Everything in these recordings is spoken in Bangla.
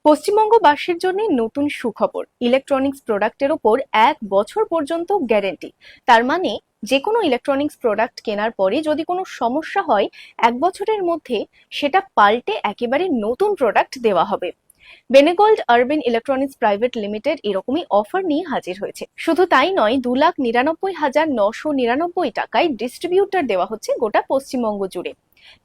পশ্চিমবঙ্গবাসীর জন্য নতুন সুখবর। ইলেকট্রনিক্স প্রোডাক্টের ওপর 1 বছর পর্যন্ত গ্যারেন্টি। তার মানে যে কোনো ইলেকট্রনিক্স প্রোডাক্ট কেনার পরে যদি কোনো সমস্যা হয় 1 বছরের মধ্যে সেটা পাল্টে একেবারে নতুন প্রোডাক্ট দেওয়া হবে। বেনেগোল্ড আরবান ইলেকট্রনিক্স প্রাইভেট লিমিটেড এরকমই অফার নিয়ে হাজির হয়েছে। শুধু তাই নয়, 2,99,999 টাকায় ডিস্ট্রিবিউটর দেওয়া হচ্ছে গোটা পশ্চিমবঙ্গ জুড়ে।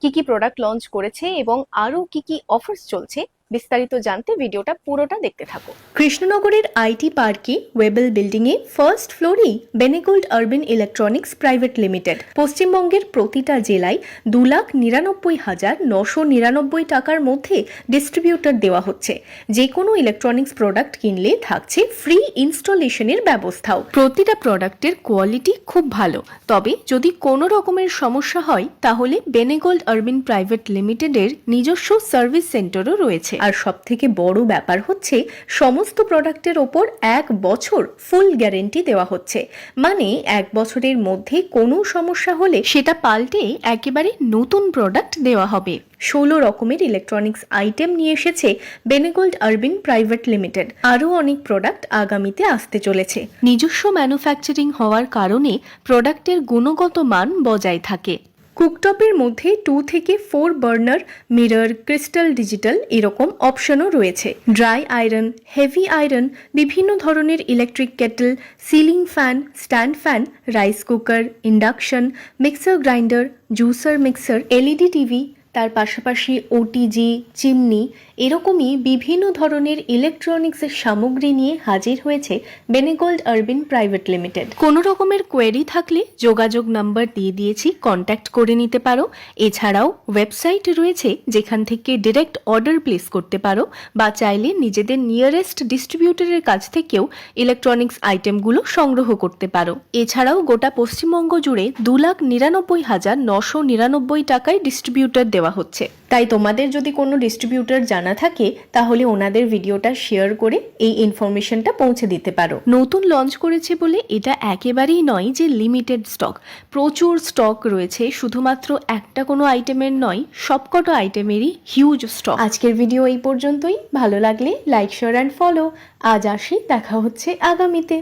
কি কি প্রোডাক্ট লঞ্চ করেছে এবং আরো কি কি অফার্স চলছে বিস্তারিত জানতে ভিডিওটা পুরোটা দেখতে থাকো। কৃষ্ণনগরের আইটি পার্কে ওয়েবেল বিল্ডিং এ ফার্স্ট ফ্লোরেই বেনেগোল্ড আরবান ইলেকট্রনিক্স প্রাইভেট লিমিটেড পশ্চিমবঙ্গের প্রতিটা জেলায় 2,99,999 টাকার মধ্যে ডিস্ট্রিবিউটর দেওয়া হচ্ছে। যে কোনো ইলেকট্রনিক্স প্রোডাক্ট কিনলে থাকছে ফ্রি ইনস্টলেশনের ব্যবস্থাও। প্রতিটা প্রোডাক্টের কোয়ালিটি খুব ভালো, তবে যদি কোনো রকমের সমস্যা হয় তাহলে বেনেগোল্ড আরবান প্রাইভেট লিমিটেডের নিজস্ব সার্ভিস সেন্টারও রয়েছে। আর সবথেকে বড় ব্যাপার হচ্ছে সমস্ত প্রোডাক্টের ওপর 1 বছর ফুল গ্যারেন্টি দেওয়া হচ্ছে। মানে 1 বছরের মধ্যে কোনো সমস্যা হলে সেটা পাল্টে একেবারে নতুন প্রোডাক্ট দেওয়া হবে। 16 রকমের ইলেকট্রনিক্স আইটেম নিয়ে এসেছে বেনেগোল্ড আরবান প্রাইভেট লিমিটেড। আরও অনেক প্রোডাক্ট আগামীতে আসতে চলেছে। নিজস্ব ম্যানুফ্যাকচারিং হওয়ার কারণে প্রোডাক্টের গুণগত মান বজায় থাকে। কুকটপের মধ্যে 2 থেকে 4 বার্নার, মিরর, ক্রিস্টাল ডিজিটাল এরকম অপশনও রয়েছে। ড্রাই আয়রন, হেভি আয়রন, বিভিন্ন ধরনের electric Kettle, ceiling fan, stand fan, rice cooker, induction, mixer grinder, juicer mixer, LED TV, তার পাশাপাশি ওটিজি, চিমনি এরকমই বিভিন্ন ধরনের ইলেকট্রনিক্সের সামগ্রী নিয়ে হাজির হয়েছে বেনেগোল্ড আরবান প্রাইভেট লিমিটেড। কোনো রকমের কোয়েরি থাকলে যোগাযোগ নাম্বার দিয়ে দিয়েছি, কন্ট্যাক্ট করে নিতে পারো। এছাড়াও ওয়েবসাইট রয়েছে যেখান থেকে ডিরেক্ট অর্ডার প্লেস করতে পারো, বা চাইলে নিজেদের নিয়ারেস্ট ডিস্ট্রিবিউটরের কাছ থেকেও ইলেকট্রনিক্স আইটেমগুলো সংগ্রহ করতে পারো। এছাড়াও গোটা পশ্চিমবঙ্গ জুড়ে 2,99,999 টাকায় ডিস্ট্রিবিউটর দেওয়া হচ্ছে। তাই তোমাদের যদি কোনো ডিস্ট্রিবিউটর জানা থাকে তাহলে ওনাদের ভিডিওটা শেয়ার করে এই ইনফরমেশনটা পৌঁছে দিতে পারো। নতুন লঞ্চ করেছে বলে এটা একেবারেই নয় যে লিমিটেড স্টক। প্রচুর স্টক রয়েছে, শুধুমাত্র একটা কোনো আইটেমের নয়, সবকটা আইটেমেরই হিউজ স্টক। আজকের ভিডিও এই পর্যন্তই। ভালো লাগলে লাইক, শেয়ার অ্যান্ড ফলো। আজ আসি, দেখা হচ্ছে আগামীতে।